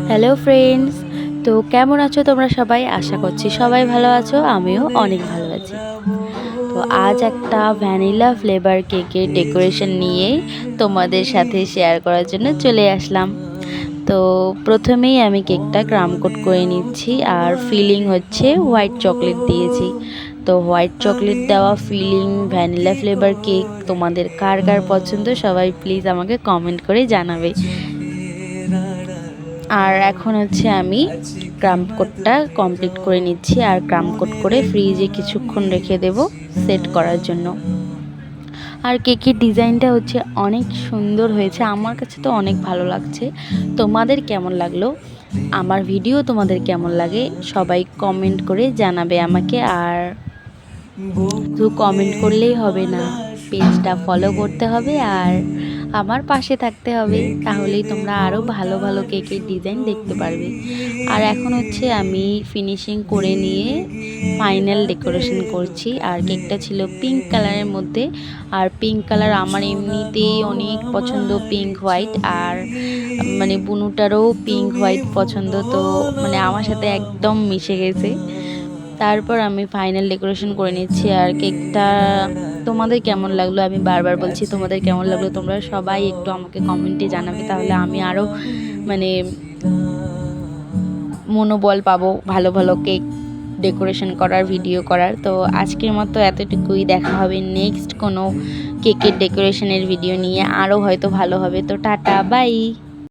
Hello friends, তো কেমন আছো তোমরা সবাই? আশা করছি সবাই ভালো আছো, আমিও অনেক ভালো আছি। তো আজ একটা ভ্যানিলা ফ্লেভার কেকের ডেকোরেশন নিয়ে তোমাদের সাথে শেয়ার করার জন্য চলে আসলাম। তো প্রথমেই আমি কেকটা ক্রাম কোট করে নিচ্ছি, আর ফিলিং হচ্ছে হোয়াইট চকলেট দিয়েছি। তো হোয়াইট চকলেট দেওয়া ফিলিং ভ্যানিলা ফ্লেভার কেক তোমাদের কার কার পছন্দ সবাই প্লিজ আমাকে কমেন্ট করে জানাবে। আর এখন হচ্ছে আমি ক্রাম কোটটা কমপ্লিট করে নিচ্ছি, আর ক্রাম কোট করে ফ্রিজে কিছুক্ষণ রেখে দেব সেট করার জন্য। আর কেকের ডিজাইনটা হচ্ছে অনেক সুন্দর হয়েছে, আমার কাছে তো অনেক ভালো লাগছে। তোমাদের কেমন লাগলো, আমার ভিডিও তোমাদের কেমন লাগে সবাই কমেন্ট করে জানাবে আমাকে। আর শুধু কমেন্ট করলেই হবে না, পেজটা ফলো করতে হবে আর আমার পাশে থাকতে হবে, তাহলেই তোমরা আরও ভালো ভালো কেকের ডিজাইন দেখতে পারবে। আর এখন হচ্ছে আমি ফিনিশিং করে নিয়ে ফাইনাল ডেকোরেশন করছি। আর কেকটা ছিল পিঙ্ক কালারের মধ্যে, আর পিঙ্ক কালার আমার এমনিতেই অনেক পছন্দ, পিঙ্ক হোয়াইট। আর মানে বুনুটারও পিঙ্ক হোয়াইট পছন্দ, তো মানে আমার সাথে একদম মিশে গেছে। তারপর আমি ফাইনাল ডেকোরেশন করে নিচ্ছি। আর কেকটা তোমাদের কেমন লাগলো, আমি বারবার বলছি তোমাদের কেমন লাগলো, তোমরা সবাই একটু আমাকে কমেন্টে জানাবে, তাহলে আমি আরও মানে মনোবল পাবো ভালো ভালো কেক ডেকোরেশন করার, ভিডিও করার। তো আজকের মতো এতটুকুই, দেখা হবে নেক্সট কোনো কেকের ডেকোরেশনের ভিডিও নিয়ে, আরও হয়তো ভালো হবে। তো টাটা, বাই।